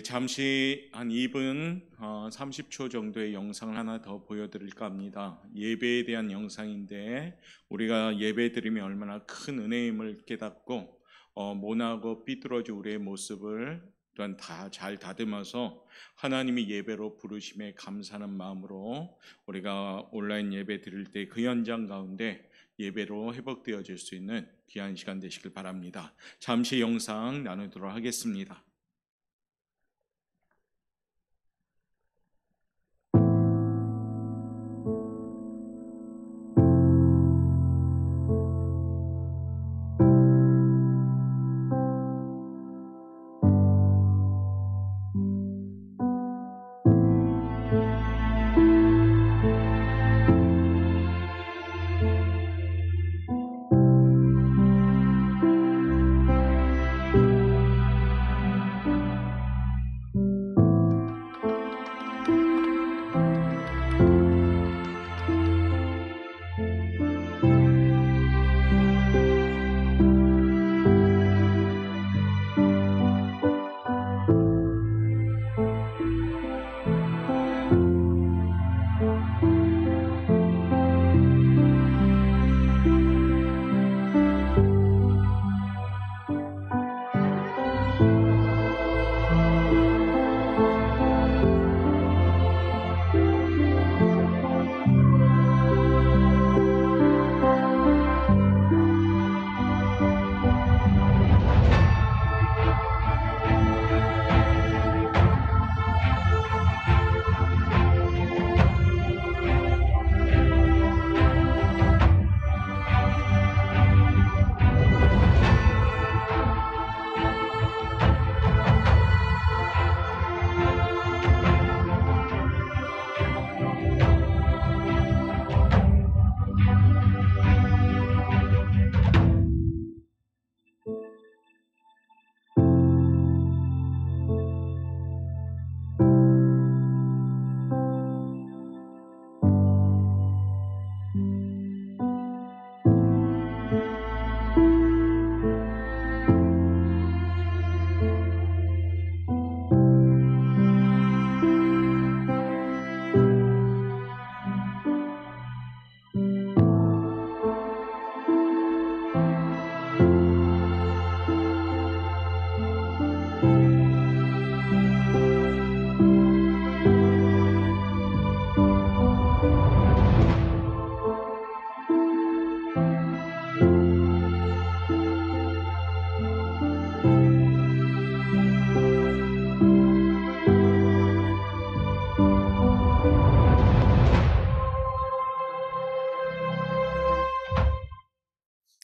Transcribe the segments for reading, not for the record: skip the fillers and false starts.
잠시 한 2분 30초 정도의 영상을 하나 더 보여드릴까 합니다. 예배에 대한 영상인데 우리가 예배 드리면 얼마나 큰 은혜임을 깨닫고 모나고 삐뚤어진 우리의 모습을 또한 다 잘 다듬어서 하나님이 예배로 부르심에 감사하는 마음으로 우리가 온라인 예배 드릴 때 그 현장 가운데 예배로 회복되어질 수 있는 귀한 시간 되시길 바랍니다. 잠시 영상 나누도록 하겠습니다.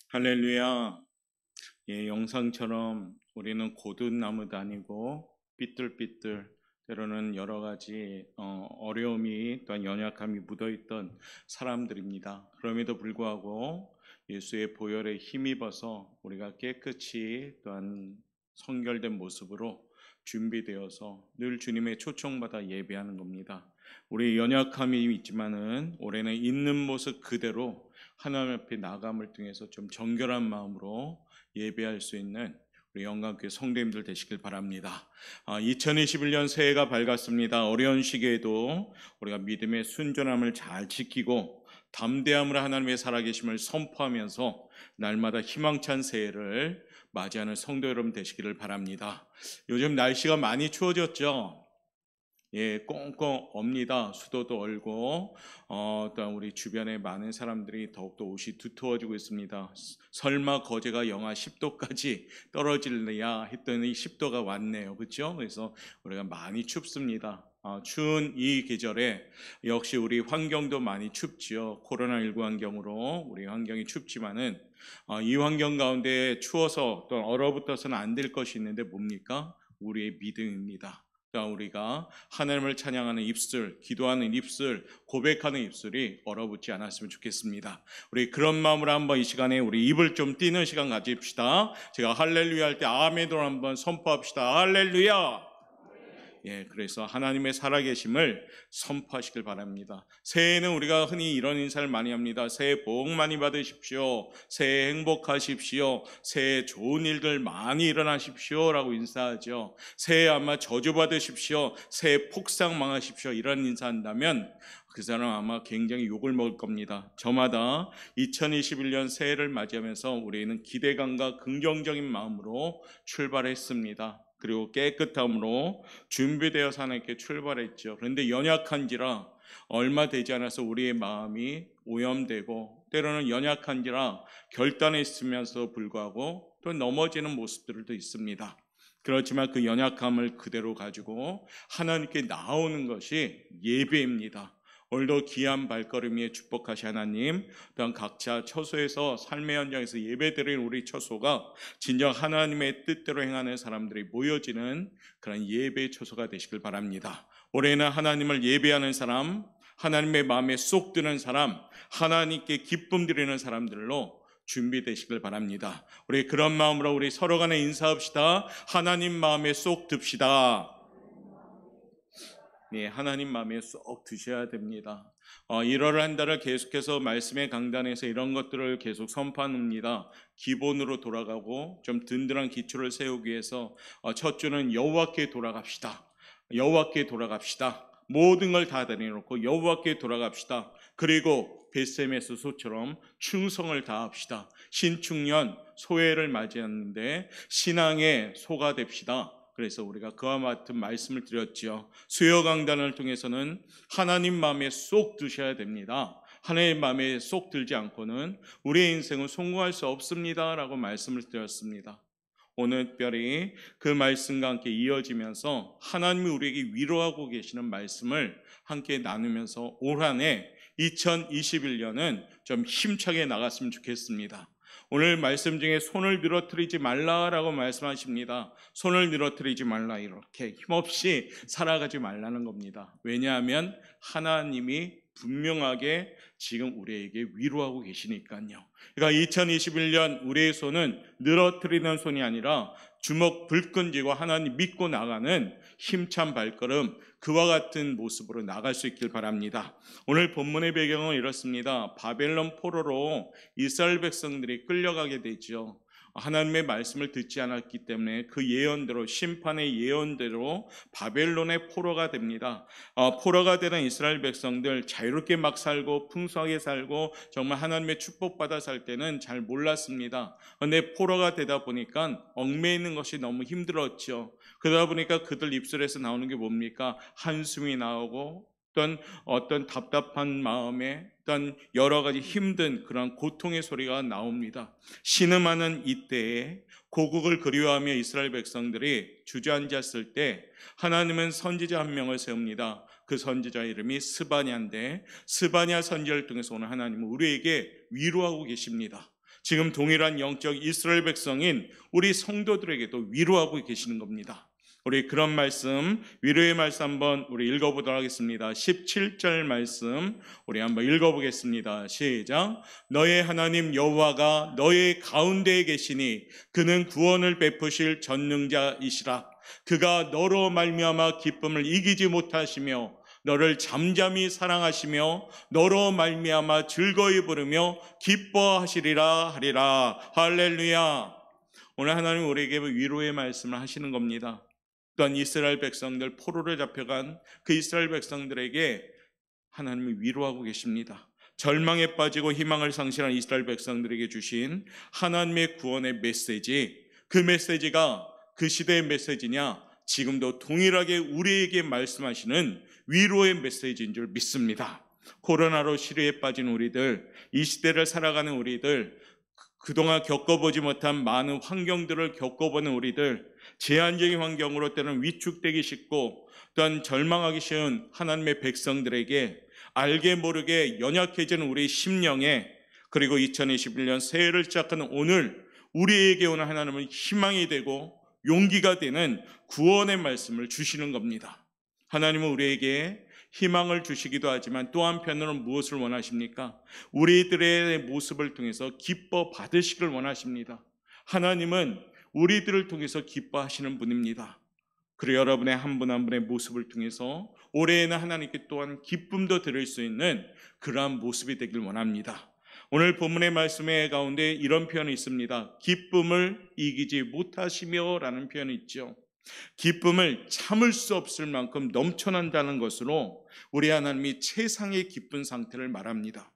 할렐루야. 영상처럼 우리는 고든 나무도 아니고 삐뚤삐뚤 때로는 여러 가지 어려움이 또한 연약함이 묻어있던 사람들입니다. 그럼에도 불구하고 예수의 보혈에 힘입어서 우리가 깨끗이 또한 성결된 모습으로 준비되어서 늘 주님의 초청받아 예배하는 겁니다. 우리 연약함이 있지만은 올해는 있는 모습 그대로 하나님 앞에 나감을 통해서 좀 정결한 마음으로 예배할 수 있는 우리 영광교회 성도님들 되시길 바랍니다. 2021년 새해가 밝았습니다. 어려운 시기에도 우리가 믿음의 순전함을 잘 지키고 담대함으로 하나님의 살아계심을 선포하면서 날마다 희망찬 새해를 맞이하는 성도 여러분 되시기를 바랍니다. 요즘 날씨가 많이 추워졌죠? 꽁꽁 옵니다. 수도도 얼고 또한 우리 주변에 많은 사람들이 더욱더 옷이 두터워지고 있습니다. 설마 거제가 영하 10도까지 떨어질래야 했더니 10도가 왔네요. 그렇죠? 그래서 우리가 많이 춥습니다. 추운 이 계절에 역시 우리 환경도 많이 춥지요. 코로나19 환경으로 우리 환경이 춥지만은 이 환경 가운데 추워서 또 얼어붙어서는 안 될 것이 있는데 뭡니까? 우리의 믿음입니다. 우리가 하나님을 찬양하는 입술, 기도하는 입술, 고백하는 입술이 얼어붙지 않았으면 좋겠습니다. 우리 그런 마음으로 한번 이 시간에 우리 입을 좀 띄는 시간 가집시다. 제가 할렐루야 할 때 아멘으로 한번 선포합시다. 할렐루야. 그래서 하나님의 살아계심을 선포하시길 바랍니다. 새해에는 우리가 흔히 이런 인사를 많이 합니다. 새해 복 많이 받으십시오. 새해 행복하십시오. 새해 좋은 일들 많이 일어나십시오 라고 인사하죠. 새해 아마 저주 받으십시오. 새해 폭삭 망하십시오. 이런 인사한다면 그 사람 아마 굉장히 욕을 먹을 겁니다. 저마다 2021년 새해를 맞이하면서 우리는 기대감과 긍정적인 마음으로 출발했습니다. 그리고 깨끗함으로 준비되어서 하나님께 출발했죠. 그런데 연약한지라 얼마 되지 않아서 우리의 마음이 오염되고 때로는 연약한지라 결단했으면서 불구하고 또 넘어지는 모습들도 있습니다. 그렇지만 그 연약함을 그대로 가지고 하나님께 나오는 것이 예배입니다. 오늘도 귀한 발걸음 위에 축복하신 하나님, 또한 각자 처소에서 삶의 현장에서 예배드리는 우리 처소가 진정 하나님의 뜻대로 행하는 사람들이 모여지는 그런 예배의 처소가 되시길 바랍니다. 올해는 하나님을 예배하는 사람, 하나님의 마음에 쏙 드는 사람, 하나님께 기쁨 드리는 사람들로 준비되시길 바랍니다. 우리 그런 마음으로 우리 서로 간에 인사합시다. 하나님 마음에 쏙 듭시다. 하나님 마음에 쏙 드셔야 됩니다. 1월 한 달을 계속해서 말씀의 강단에서 이런 것들을 계속 선포합니다. 기본으로 돌아가고 좀 든든한 기초를 세우기 위해서 첫 주는 여호와께 돌아갑시다. 여호와께 돌아갑시다. 모든 걸 다 내려놓고 여호와께 돌아갑시다. 그리고 벳세메스 소처럼 충성을 다합시다. 신축년 소회를 맞이했는데 신앙의 소가 됩시다. 그래서 우리가 그와 같은 말씀을 드렸죠. 수요 강단을 통해서는 하나님 마음에 쏙 드셔야 됩니다. 하나님 마음에 쏙 들지 않고는 우리의 인생은 성공할 수 없습니다 라고 말씀을 드렸습니다. 오늘 특별히 그 말씀과 함께 이어지면서 하나님이 우리에게 위로하고 계시는 말씀을 함께 나누면서 올 한 해 2021년은 좀 힘차게 나갔으면 좋겠습니다. 오늘 말씀 중에 손을 늘어뜨리지 말라라고 말씀하십니다. 손을 늘어뜨리지 말라, 이렇게 힘없이 살아가지 말라는 겁니다. 왜냐하면 하나님이 분명하게 지금 우리에게 위로하고 계시니까요. 그러니까 2021년 우리의 손은 늘어뜨리는 손이 아니라 주먹 불끈 쥐고 하나님 믿고 나가는 힘찬 발걸음, 그와 같은 모습으로 나갈 수 있길 바랍니다. 오늘 본문의 배경은 이렇습니다. 바벨론 포로로 이스라엘 백성들이 끌려가게 되죠. 하나님의 말씀을 듣지 않았기 때문에 그 예언대로, 심판의 예언대로 바벨론의 포로가 됩니다. 포로가 되는 이스라엘 백성들 자유롭게 막 살고 풍성하게 살고 정말 하나님의 축복받아 살 때는 잘 몰랐습니다. 그런데 포로가 되다 보니까 얽매이는 것이 너무 힘들었죠. 그러다 보니까 그들 입술에서 나오는 게 뭡니까? 한숨이 나오고 어떤 답답한 마음에 어떤 여러 가지 힘든 그런 고통의 소리가 나옵니다. 신음하는 이때에 고국을 그리워하며 이스라엘 백성들이 주저앉았을 때 하나님은 선지자 한 명을 세웁니다. 그 선지자 이름이 스바냐인데 스바냐 선지자를 통해서 오늘 하나님은 우리에게 위로하고 계십니다. 지금 동일한 영적 이스라엘 백성인 우리 성도들에게도 위로하고 계시는 겁니다. 우리 그런 말씀, 위로의 말씀 한번 우리 읽어보도록 하겠습니다. 17절 말씀 우리 한번 읽어보겠습니다. 시작. 너의 하나님 여호와가 너의 가운데에 계시니 그는 구원을 베푸실 전능자이시라. 그가 너로 말미암아 기쁨을 이기지 못하시며 너를 잠잠히 사랑하시며 너로 말미암아 즐거이 부르며 기뻐하시리라 하리라. 할렐루야. 오늘 하나님 우리에게 위로의 말씀을 하시는 겁니다. 또한 이스라엘 백성들, 포로를 잡혀간 그 이스라엘 백성들에게 하나님이 위로하고 계십니다. 절망에 빠지고 희망을 상실한 이스라엘 백성들에게 주신 하나님의 구원의 메시지, 그 메시지가 그 시대의 메시지냐? 지금도 동일하게 우리에게 말씀하시는 위로의 메시지인 줄 믿습니다. 코로나로 시리에 빠진 우리들, 이 시대를 살아가는 우리들, 그동안 겪어보지 못한 많은 환경들을 겪어보는 우리들, 제한적인 환경으로 때는 위축되기 쉽고 또한 절망하기 쉬운 하나님의 백성들에게 알게 모르게 연약해지는 우리 심령에, 그리고 2021년 새해를 시작하는 오늘 우리에게 오는 하나님은 희망이 되고 용기가 되는 구원의 말씀을 주시는 겁니다. 하나님은 우리에게 희망을 주시기도 하지만 또 한편으로는 무엇을 원하십니까? 우리들의 모습을 통해서 기뻐 받으시길 원하십니다. 하나님은 우리들을 통해서 기뻐하시는 분입니다. 그리고 여러분의 한 분 한 분의 모습을 통해서 올해에는 하나님께 또한 기쁨도 드릴 수 있는 그러한 모습이 되길 원합니다. 오늘 본문의 말씀의 가운데 이런 표현이 있습니다. 기쁨을 이기지 못하시며 라는 표현이 있죠. 기쁨을 참을 수 없을 만큼 넘쳐난다는 것으로 우리 하나님이 최상의 기쁜 상태를 말합니다.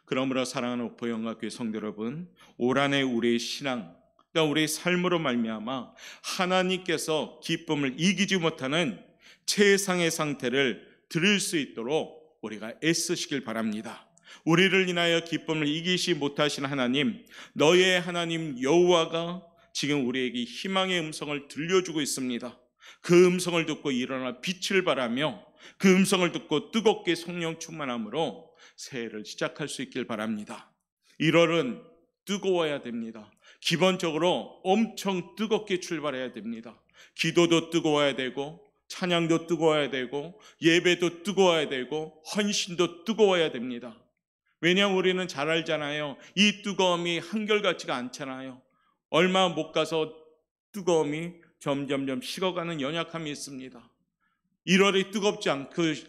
그러므로 사랑하는 오포영과교회 성도 여러분, 올 한해 우리의 신앙, 그러니까 우리의 삶으로 말미암아 하나님께서 기쁨을 이기지 못하는 최상의 상태를 드릴 수 있도록 우리가 애쓰시길 바랍니다. 우리를 인하여 기쁨을 이기시 못하신 하나님, 너의 하나님 여호와가 지금 우리에게 희망의 음성을 들려주고 있습니다. 그 음성을 듣고 일어나 빛을 발하며 그 음성을 듣고 뜨겁게 성령 충만함으로 새해를 시작할 수 있길 바랍니다. 1월은 뜨거워야 됩니다. 기본적으로 엄청 뜨겁게 출발해야 됩니다. 기도도 뜨거워야 되고 찬양도 뜨거워야 되고 예배도 뜨거워야 되고 헌신도 뜨거워야 됩니다. 왜냐하면 우리는 잘 알잖아요. 이 뜨거움이 한결같지가 않잖아요. 얼마 못 가서 뜨거움이 점점점 식어가는 연약함이 있습니다. 1월이 뜨겁지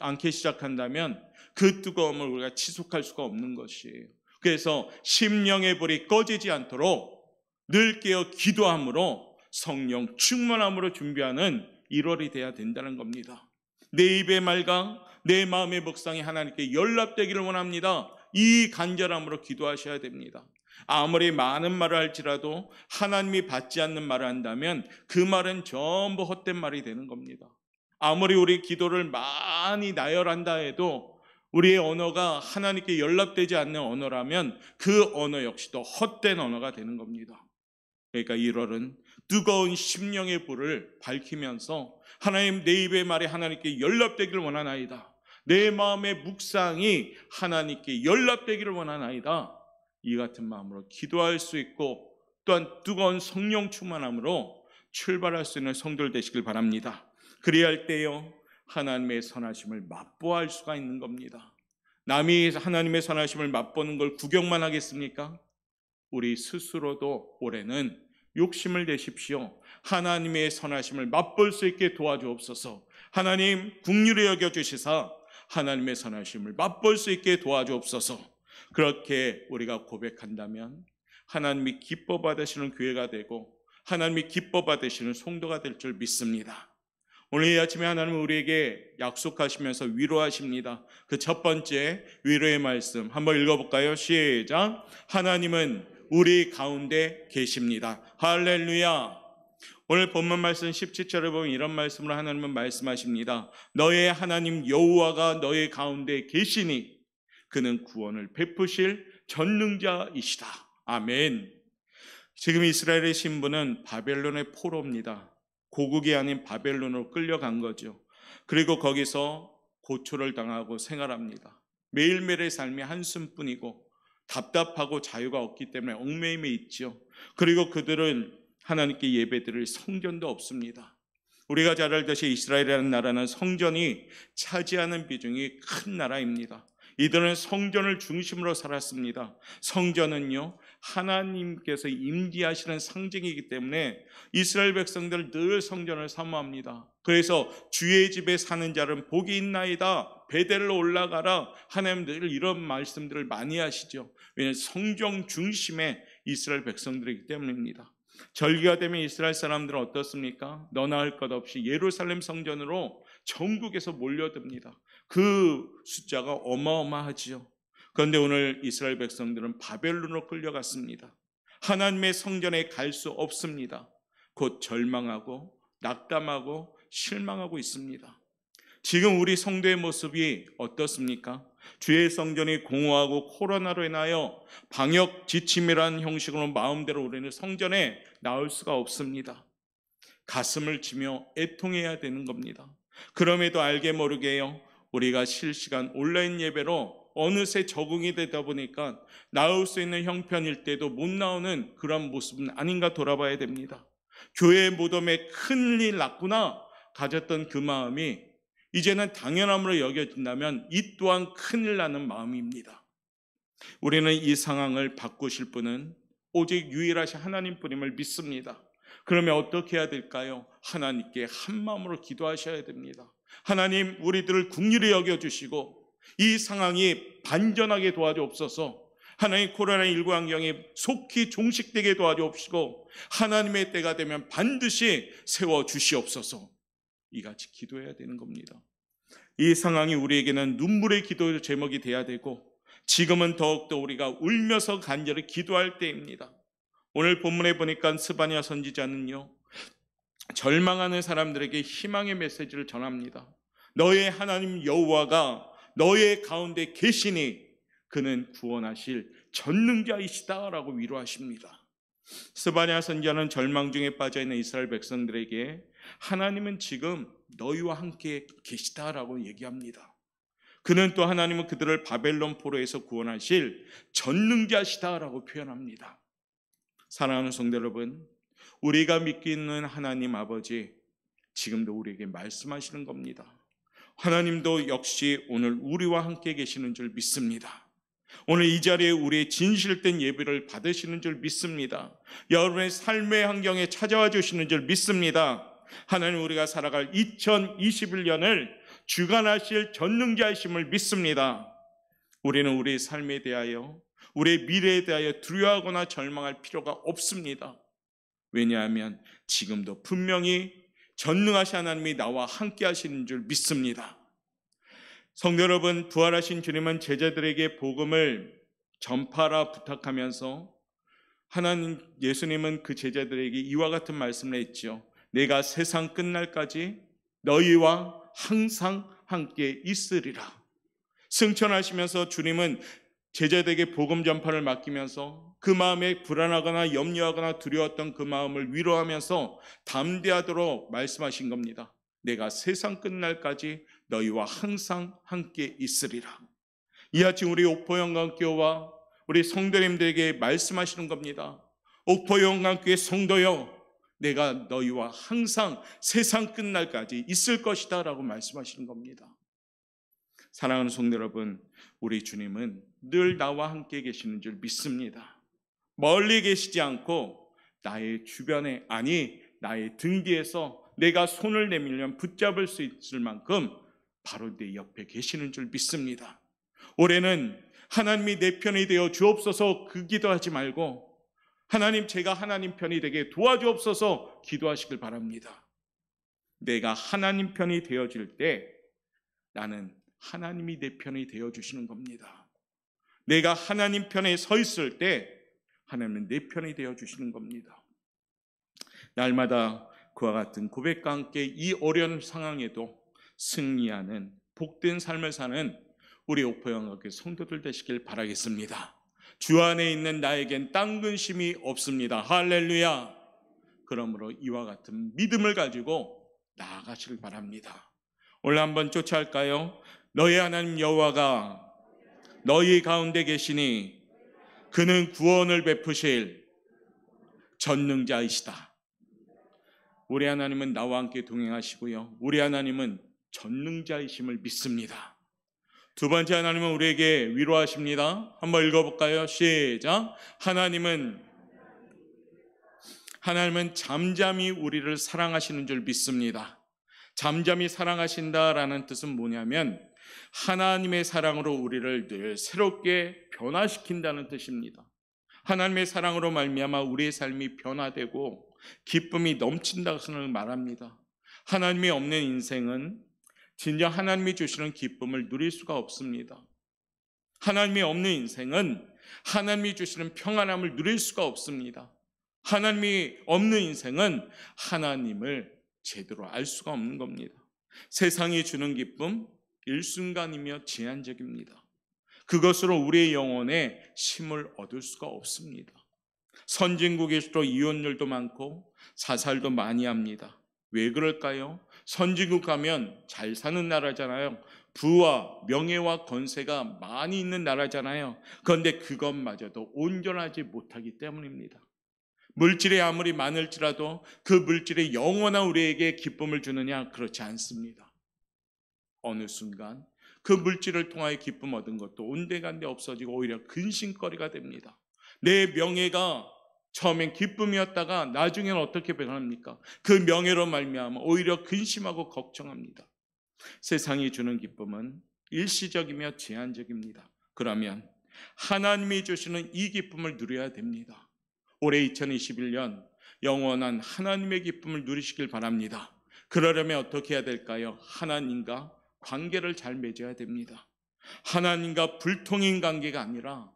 않게 시작한다면 그 뜨거움을 우리가 지속할 수가 없는 것이에요. 그래서 심령의 불이 꺼지지 않도록 늘 깨어 기도함으로 성령 충만함으로 준비하는 1월이 돼야 된다는 겁니다. 내 입의 말과 내 마음의 묵상이 하나님께 연락되기를 원합니다. 이 간절함으로 기도하셔야 됩니다. 아무리 많은 말을 할지라도 하나님이 받지 않는 말을 한다면 그 말은 전부 헛된 말이 되는 겁니다. 아무리 우리 기도를 많이 나열한다 해도 우리의 언어가 하나님께 연락되지 않는 언어라면 그 언어 역시도 헛된 언어가 되는 겁니다. 그러니까 1월은 뜨거운 심령의 불을 밝히면서 하나님, 내 입의 말이 하나님께 연락되기를 원하나이다. 내 마음의 묵상이 하나님께 연락되기를 원하나이다. 이 같은 마음으로 기도할 수 있고 또한 뜨거운 성령 충만함으로 출발할 수 있는 성도들 되시길 바랍니다. 그래야 할 때요, 하나님의 선하심을 맛보할 수가 있는 겁니다. 남이 하나님의 선하심을 맛보는 걸 구경만 하겠습니까? 우리 스스로도 올해는 욕심을 내십시오. 하나님의 선하심을 맛볼 수 있게 도와주옵소서. 하나님 긍휼히 여겨주시사 하나님의 선하심을 맛볼 수 있게 도와주옵소서. 그렇게 우리가 고백한다면 하나님이 기뻐 받으시는 교회가 되고 하나님이 기뻐 받으시는 성도가 될 줄 믿습니다. 오늘 이 아침에 하나님은 우리에게 약속하시면서 위로하십니다. 그 첫 번째 위로의 말씀 한번 읽어볼까요? 시작. 하나님은 우리 가운데 계십니다. 할렐루야. 오늘 본문 말씀 17절에 보면 이런 말씀으로 하나님은 말씀하십니다. 너의 하나님 여호와가 너의 가운데 계시니 그는 구원을 베푸실 전능자이시다. 아멘. 지금 이스라엘의 신부는 바벨론의 포로입니다. 고국이 아닌 바벨론으로 끌려간 거죠. 그리고 거기서 고초를 당하고 생활합니다. 매일매일의 삶이 한숨뿐이고 답답하고 자유가 없기 때문에 얽매임에 있죠. 그리고 그들은 하나님께 예배드릴 성전도 없습니다. 우리가 잘 알듯이 이스라엘이라는 나라는 성전이 차지하는 비중이 큰 나라입니다. 이들은 성전을 중심으로 살았습니다. 성전은요, 하나님께서 임재하시는 상징이기 때문에 이스라엘 백성들 늘 성전을 사모합니다. 그래서 주의 집에 사는 자는 복이 있나이다. 베델로 올라가라. 하나님 늘 이런 말씀들을 많이 하시죠. 왜냐하면 성전 중심의 이스라엘 백성들이기 때문입니다. 절기가 되면 이스라엘 사람들은 어떻습니까? 너나 할 것 없이 예루살렘 성전으로 전국에서 몰려듭니다. 그 숫자가 어마어마하지요. 그런데 오늘 이스라엘 백성들은 바벨론으로 끌려갔습니다. 하나님의 성전에 갈 수 없습니다. 곧 절망하고 낙담하고 실망하고 있습니다. 지금 우리 성도의 모습이 어떻습니까? 주의 성전이 공허하고 코로나로 인하여 방역 지침이라는 형식으로 마음대로 우리는 성전에 나올 수가 없습니다. 가슴을 치며 애통해야 되는 겁니다. 그럼에도 알게 모르게요, 우리가 실시간 온라인 예배로 어느새 적응이 되다 보니까 나올 수 있는 형편일 때도 못 나오는 그런 모습은 아닌가 돌아봐야 됩니다. 교회 무덤에 큰일 났구나 가졌던 그 마음이 이제는 당연함으로 여겨진다면 이 또한 큰일 나는 마음입니다. 우리는 이 상황을 바꾸실 분은 오직 유일하신 하나님뿐임을 믿습니다. 그러면 어떻게 해야 될까요? 하나님께 한 마음으로 기도하셔야 됩니다. 하나님, 우리들을 긍휼히 여겨주시고 이 상황이 반전하게 도와주옵소서. 하나님, 코로나19 환경이 속히 종식되게 도와주옵시고 하나님의 때가 되면 반드시 세워주시옵소서. 이같이 기도해야 되는 겁니다. 이 상황이 우리에게는 눈물의 기도 제목이 돼야 되고 지금은 더욱더 우리가 울면서 간절히 기도할 때입니다. 오늘 본문에 보니까 스바냐 선지자는요, 절망하는 사람들에게 희망의 메시지를 전합니다. 너의 하나님 여호와가 너의 가운데 계시니 그는 구원하실 전능자이시다라고 위로하십니다. 스바냐 선지자는 절망 중에 빠져있는 이스라엘 백성들에게 하나님은 지금 너희와 함께 계시다라고 얘기합니다. 그는 또 하나님은 그들을 바벨론 포로에서 구원하실 전능자시다라고 표현합니다. 사랑하는 성도 여러분, 우리가 믿고 있는 하나님 아버지 지금도 우리에게 말씀하시는 겁니다. 하나님도 역시 오늘 우리와 함께 계시는 줄 믿습니다. 오늘 이 자리에 우리의 진실된 예배를 받으시는 줄 믿습니다. 여러분의 삶의 환경에 찾아와 주시는 줄 믿습니다. 하나님, 우리가 살아갈 2021년을 주관하실 전능자이심을 믿습니다. 우리는 우리의 삶에 대하여, 우리의 미래에 대하여 두려워하거나 절망할 필요가 없습니다. 왜냐하면 지금도 분명히 전능하신 하나님이 나와 함께 하시는 줄 믿습니다. 성도 여러분, 부활하신 주님은 제자들에게 복음을 전파하라 부탁하면서 하나님, 예수님은 그 제자들에게 이와 같은 말씀을 했죠. 내가 세상 끝날까지 너희와 항상 함께 있으리라. 승천하시면서 주님은 제자들에게 복음 전파를 맡기면서 그 마음에 불안하거나 염려하거나 두려웠던 그 마음을 위로하면서 담대하도록 말씀하신 겁니다. 내가 세상 끝날까지 너희와 항상 함께 있으리라. 이 아침 우리 옥포영광교와 우리 성도님들에게 말씀하시는 겁니다. 옥포영광교의 성도여, 내가 너희와 항상 세상 끝날까지 있을 것이다 라고 말씀하시는 겁니다. 사랑하는 성도 여러분, 우리 주님은 늘 나와 함께 계시는 줄 믿습니다. 멀리 계시지 않고 나의 주변에, 아니 나의 등 뒤에서 내가 손을 내밀면 붙잡을 수 있을 만큼 바로 내 옆에 계시는 줄 믿습니다. 올해는 하나님이 내 편이 되어 주옵소서 그 기도하지 말고 하나님, 제가 하나님 편이 되게 도와주옵소서 기도하시길 바랍니다. 내가 하나님 편이 되어질 때 나는 하나님이 내 편이 되어주시는 겁니다. 내가 하나님 편에 서 있을 때 하나님은 내 편이 되어주시는 겁니다. 날마다 그와 같은 고백과 함께 이 어려운 상황에도 승리하는 복된 삶을 사는 우리 옥포영광교회 성도들 되시길 바라겠습니다. 주 안에 있는 나에겐 딴 근심이 없습니다. 할렐루야. 그러므로 이와 같은 믿음을 가지고 나아가시길 바랍니다. 오늘 한번 쫓아할까요? 너희 하나님 여호와가 너희 가운데 계시니 그는 구원을 베푸실 전능자이시다. 우리 하나님은 나와 함께 동행하시고요, 우리 하나님은 전능자이심을 믿습니다. 두 번째, 하나님은 우리에게 위로하십니다. 한번 읽어볼까요? 시작. 하나님은 잠잠히 우리를 사랑하시는 줄 믿습니다. 잠잠히 사랑하신다라는 뜻은 뭐냐면 하나님의 사랑으로 우리를 늘 새롭게 변화시킨다는 뜻입니다. 하나님의 사랑으로 말미암아 우리의 삶이 변화되고 기쁨이 넘친다고 말합니다. 하나님이 없는 인생은 진정 하나님이 주시는 기쁨을 누릴 수가 없습니다. 하나님이 없는 인생은 하나님이 주시는 평안함을 누릴 수가 없습니다. 하나님이 없는 인생은 하나님을 제대로 알 수가 없는 겁니다. 세상이 주는 기쁨 일순간이며 제한적입니다. 그것으로 우리의 영혼에 쉼을 얻을 수가 없습니다. 선진국일수록 이혼율도 많고 자살도 많이 합니다. 왜 그럴까요? 선진국 가면 잘 사는 나라잖아요. 부와 명예와 권세가 많이 있는 나라잖아요. 그런데 그것마저도 온전하지 못하기 때문입니다. 물질이 아무리 많을지라도 그 물질이 영원한 우리에게 기쁨을 주느냐? 그렇지 않습니다. 어느 순간 그 물질을 통하여 기쁨 얻은 것도 온데간데 없어지고 오히려 근심거리가 됩니다. 내 명예가 처음엔 기쁨이었다가 나중에는 어떻게 변합니까? 그 명예로 말미암아 오히려 근심하고 걱정합니다. 세상이 주는 기쁨은 일시적이며 제한적입니다. 그러면 하나님이 주시는 이 기쁨을 누려야 됩니다. 올해 2021년 영원한 하나님의 기쁨을 누리시길 바랍니다. 그러려면 어떻게 해야 될까요? 하나님과 관계를 잘 맺어야 됩니다. 하나님과 불통인 관계가 아니라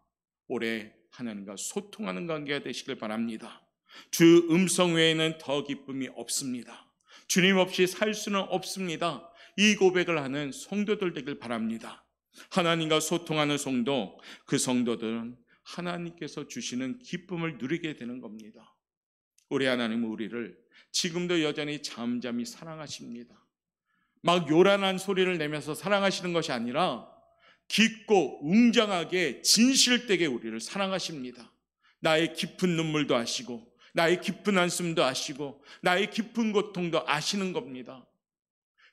올해 하나님과 소통하는 관계가 되시길 바랍니다. 주 음성 외에는 더 기쁨이 없습니다. 주님 없이 살 수는 없습니다. 이 고백을 하는 성도들 되길 바랍니다. 하나님과 소통하는 성도, 그 성도들은 하나님께서 주시는 기쁨을 누리게 되는 겁니다. 우리 하나님은 우리를 지금도 여전히 잠잠히 사랑하십니다. 막 요란한 소리를 내면서 사랑하시는 것이 아니라 깊고 웅장하게 진실되게 우리를 사랑하십니다. 나의 깊은 눈물도 아시고 나의 깊은 한숨도 아시고 나의 깊은 고통도 아시는 겁니다.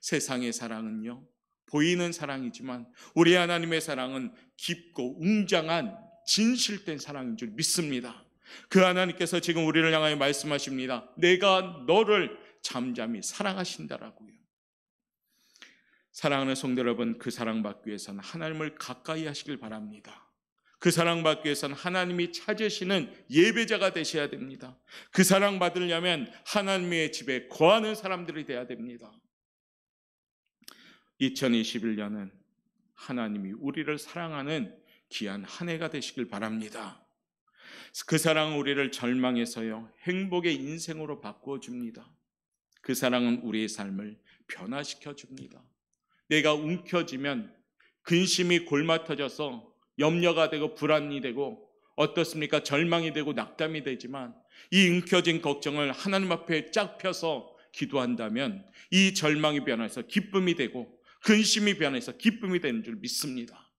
세상의 사랑은요, 보이는 사랑이지만 우리 하나님의 사랑은 깊고 웅장한 진실된 사랑인 줄 믿습니다. 그 하나님께서 지금 우리를 향하여 말씀하십니다. 내가 너를 잠잠히 사랑하신다라고요. 사랑하는 성도 여러분, 그 사랑받기 위해서는 하나님을 가까이 하시길 바랍니다. 그 사랑받기 위해서는 하나님이 찾으시는 예배자가 되셔야 됩니다. 그 사랑받으려면 하나님의 집에 거하는 사람들이 되어야 됩니다. 2021년은 하나님이 우리를 사랑하는 귀한 한 해가 되시길 바랍니다. 그 사랑은 우리를 절망에서요 행복의 인생으로 바꾸어 줍니다. 그 사랑은 우리의 삶을 변화시켜 줍니다. 내가 움켜쥐면 근심이 골마터져서 염려가 되고 불안이 되고 어떻습니까? 절망이 되고 낙담이 되지만 이 움켜진 걱정을 하나님 앞에 쫙 펴서 기도한다면 이 절망이 변해서 기쁨이 되고 근심이 변해서 기쁨이 되는 줄 믿습니다.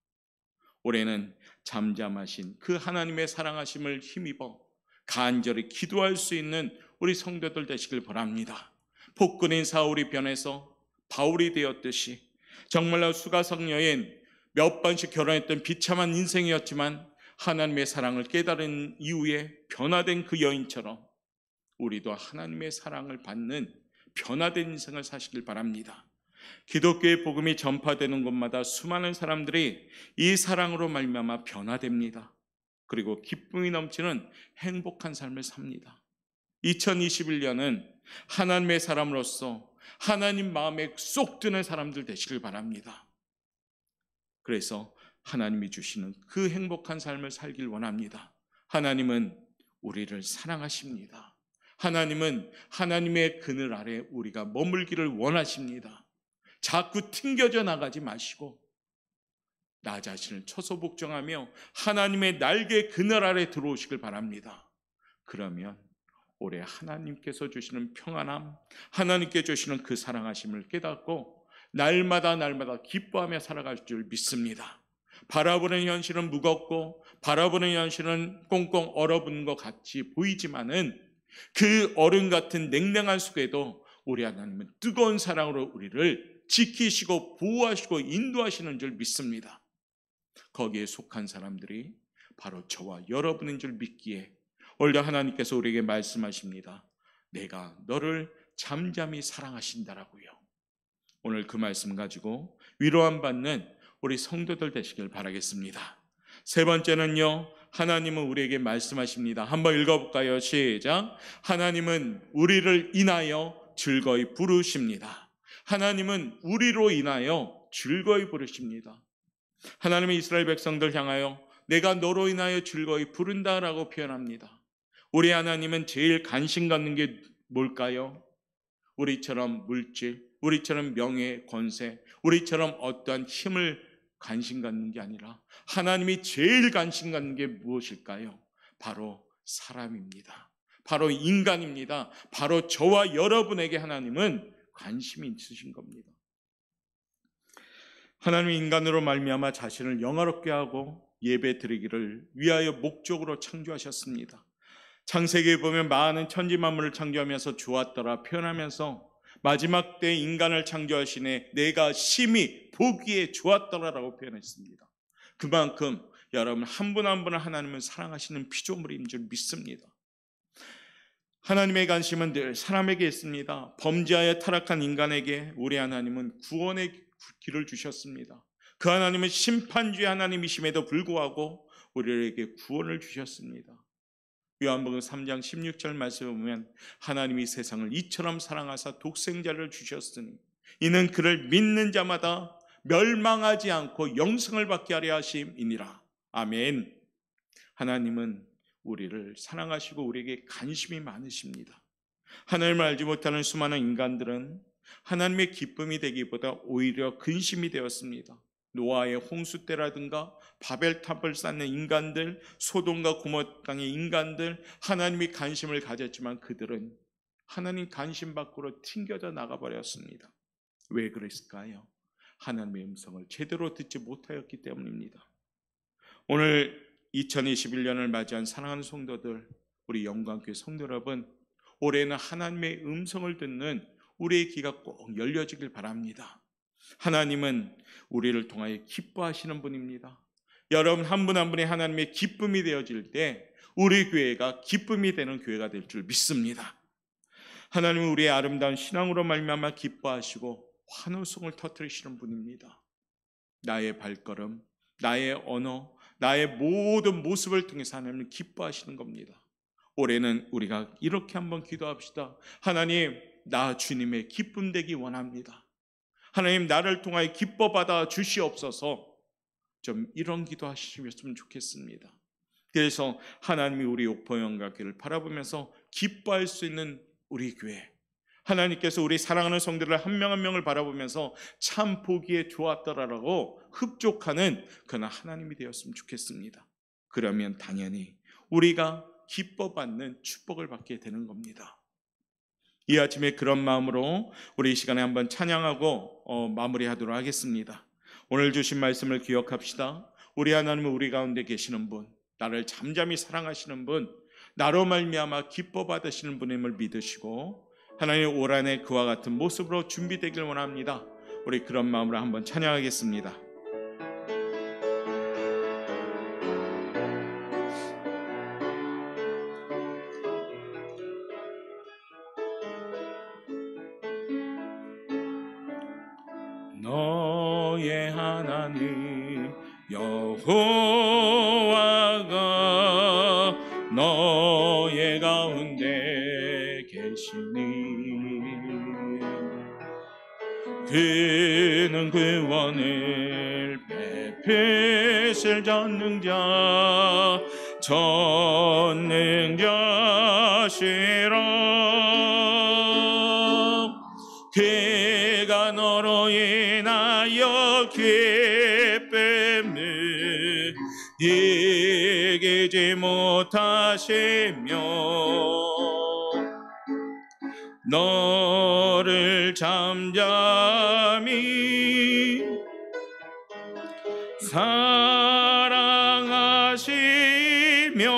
올해는 잠잠하신 그 하나님의 사랑하심을 힘입어 간절히 기도할 수 있는 우리 성도들 되시길 바랍니다. 폭군인 사울이 변해서 바울이 되었듯이 정말로 수가성 여인 몇 번씩 결혼했던 비참한 인생이었지만 하나님의 사랑을 깨달은 이후에 변화된 그 여인처럼 우리도 하나님의 사랑을 받는 변화된 인생을 사시길 바랍니다. 기독교의 복음이 전파되는 곳마다 수많은 사람들이 이 사랑으로 말미암아 변화됩니다. 그리고 기쁨이 넘치는 행복한 삶을 삽니다. 2021년은 하나님의 사람으로서 하나님 마음에 쏙 드는 사람들 되시길 바랍니다. 그래서 하나님이 주시는 그 행복한 삶을 살길 원합니다. 하나님은 우리를 사랑하십니다. 하나님은 하나님의 그늘 아래 우리가 머물기를 원하십니다. 자꾸 튕겨져 나가지 마시고 나 자신을 처소복종하며 하나님의 날개 그늘 아래 들어오시길 바랍니다. 그러면 올해 하나님께서 주시는 평안함, 하나님께 주시는 그 사랑하심을 깨닫고 날마다 기뻐하며 살아갈 줄 믿습니다. 바라보는 현실은 무겁고 바라보는 현실은 꽁꽁 얼어붙는 것 같이 보이지만은 그 얼음 같은 냉랭한 속에도 우리 하나님은 뜨거운 사랑으로 우리를 지키시고 보호하시고 인도하시는 줄 믿습니다. 거기에 속한 사람들이 바로 저와 여러분인 줄 믿기에 오늘 하나님께서 우리에게 말씀하십니다. 내가 너를 잠잠히 사랑하신다라고요. 오늘 그 말씀 가지고 위로함 받는 우리 성도들 되시길 바라겠습니다. 세 번째는요, 하나님은 우리에게 말씀하십니다. 한번 읽어볼까요? 시작. 하나님은 우리를 인하여 즐거이 부르십니다. 하나님은 우리로 인하여 즐거이 부르십니다. 하나님은 이스라엘 백성들 향하여 내가 너로 인하여 즐거이 부른다라고 표현합니다. 우리 하나님은 제일 관심 갖는 게 뭘까요? 우리처럼 물질, 우리처럼 명예, 권세, 우리처럼 어떠한 힘을 관심 갖는 게 아니라 하나님이 제일 관심 갖는 게 무엇일까요? 바로 사람입니다. 바로 인간입니다. 바로 저와 여러분에게 하나님은 관심이 있으신 겁니다. 하나님은 인간으로 말미암아 자신을 영화롭게 하고 예배 드리기를 위하여 목적으로 창조하셨습니다. 창세기에 보면 많은 천지 만물을 창조하면서 좋았더라 표현하면서 마지막 때 인간을 창조하시네 내가 심히 보기에 좋았더라라고 표현했습니다. 그만큼 여러분 한 분 한 분을 하나님은 사랑하시는 피조물인 줄 믿습니다. 하나님의 관심은 늘 사람에게 있습니다. 범죄하여 타락한 인간에게 우리 하나님은 구원의 길을 주셨습니다. 그 하나님은 심판주의 하나님이심에도 불구하고 우리에게 구원을 주셨습니다. 요한복음 3장 16절 말씀을 보면 하나님이 세상을 이처럼 사랑하사 독생자를 주셨으니 이는 그를 믿는 자마다 멸망하지 않고 영생을 받게 하려 하심이니라. 아멘. 하나님은 우리를 사랑하시고 우리에게 관심이 많으십니다. 하나님을 알지 못하는 수많은 인간들은 하나님의 기쁨이 되기보다 오히려 근심이 되었습니다. 노아의 홍수 때라든가 바벨탑을 쌓는 인간들, 소돔과 고모라 땅의 인간들, 하나님이 관심을 가졌지만 그들은 하나님 관심 밖으로 튕겨져 나가버렸습니다. 왜 그랬을까요? 하나님의 음성을 제대로 듣지 못하였기 때문입니다. 오늘 2021년을 맞이한 사랑하는 성도들, 우리 영광교회 성도 여러분, 올해는 하나님의 음성을 듣는 우리의 귀가 꼭 열려지길 바랍니다. 하나님은 우리를 통하여 기뻐하시는 분입니다. 여러분 한 분 한 분이 하나님의 기쁨이 되어질 때 우리 교회가 기쁨이 되는 교회가 될 줄 믿습니다. 하나님은 우리의 아름다운 신앙으로 말미암아 기뻐하시고 환호성을 터뜨리시는 분입니다. 나의 발걸음, 나의 언어, 나의 모든 모습을 통해서 하나님은 기뻐하시는 겁니다. 올해는 우리가 이렇게 한번 기도합시다. 하나님, 나 주님의 기쁨 되기 원합니다. 하나님, 나를 통하여 기뻐 받아 주시옵소서. 좀 이런 기도 하시면 좋겠습니다. 그래서 하나님이 우리 옥포영광교회를 바라보면서 기뻐할 수 있는 우리 교회, 하나님께서 우리 사랑하는 성도들 한 명 한 명을 바라보면서 참 보기에 좋았더라라고 흡족하는 그런 하나님이 되었으면 좋겠습니다. 그러면 당연히 우리가 기뻐받는 축복을 받게 되는 겁니다. 이 아침에 그런 마음으로 우리 이 시간에 한번 찬양하고 마무리하도록 하겠습니다. 오늘 주신 말씀을 기억합시다. 우리 하나님은 우리 가운데 계시는 분, 나를 잠잠히 사랑하시는 분, 나로 말미암아 기뻐 받으시는 분임을 믿으시고 하나님 올 한해 그와 같은 모습으로 준비되길 원합니다. 우리 그런 마음으로 한번 찬양하겠습니다. 너의 하나님 여호와가 너의 가운데 계시니 그는 구원을 베푸실 전능자시라. 그가 너로 인하여 기쁨을 이기지 못하시며 너를 잠잠히 사랑하시며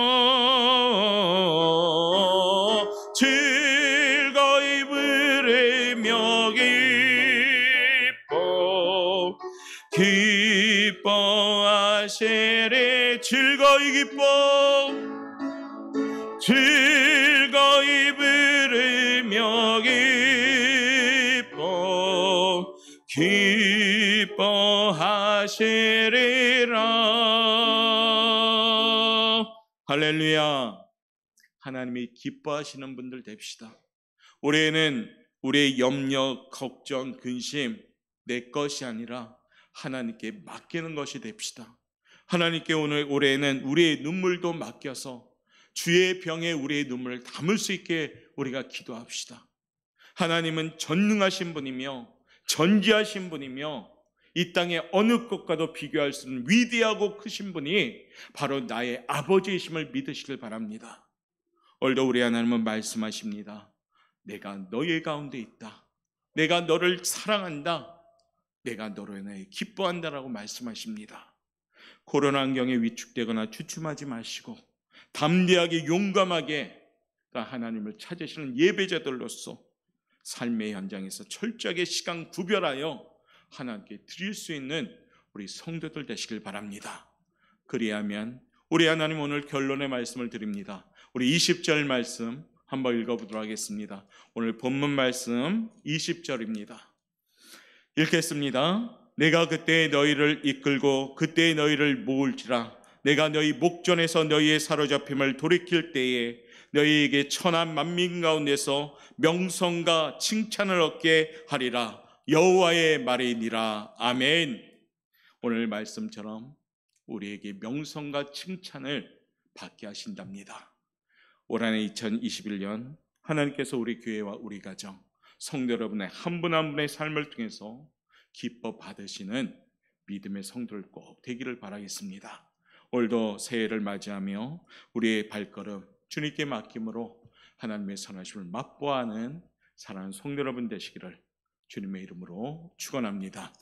즐거이 부르며 기뻐하시리. 즐거이 부르며 기뻐하시리라. 할렐루야. 하나님이 기뻐하시는 분들 됩시다. 올해는 우리의 염려, 걱정, 근심 내 것이 아니라 하나님께 맡기는 것이 됩시다. 하나님께 오늘 올해는 우리의 눈물도 맡겨서 주의 병에 우리의 눈물을 담을 수 있게 우리가 기도합시다. 하나님은 전능하신 분이며 전지하신 분이며 이 땅의 어느 것과도 비교할 수 없는 위대하고 크신 분이 바로 나의 아버지이심을 믿으시길 바랍니다. 오늘도 우리 하나님은 말씀하십니다. 내가 너의 가운데 있다. 내가 너를 사랑한다. 내가 너로 인하여 기뻐한다라고 말씀하십니다. 코로나 환경에 위축되거나 주춤하지 마시고 담대하게 용감하게 하나님을 찾으시는 예배자들로서 삶의 현장에서 철저하게 시간 구별하여 하나님께 드릴 수 있는 우리 성도들 되시길 바랍니다. 그리하면 우리 하나님 오늘 결론의 말씀을 드립니다. 우리 20절 말씀 한번 읽어보도록 하겠습니다. 오늘 본문 말씀 20절입니다. 읽겠습니다. 내가 그때 너희를 이끌고 그때 너희를 모을지라. 내가 너희 목전에서 너희의 사로잡힘을 돌이킬 때에 너희에게 천한 만민 가운데서 명성과 칭찬을 얻게 하리라. 여호와의 말이니라. 아멘. 오늘 말씀처럼 우리에게 명성과 칭찬을 받게 하신답니다. 올 한해 2021년 하나님께서 우리 교회와 우리 가정, 성도 여러분의 한 분 한 분의 삶을 통해서 기뻐 받으시는 믿음의 성도들 꼭 되기를 바라겠습니다. 오늘도 새해를 맞이하며 우리의 발걸음 주님께 맡김으로 하나님의 선하심을 맛보아하는 사랑하는 성도 여러분 되시기를 주님의 이름으로 축원합니다.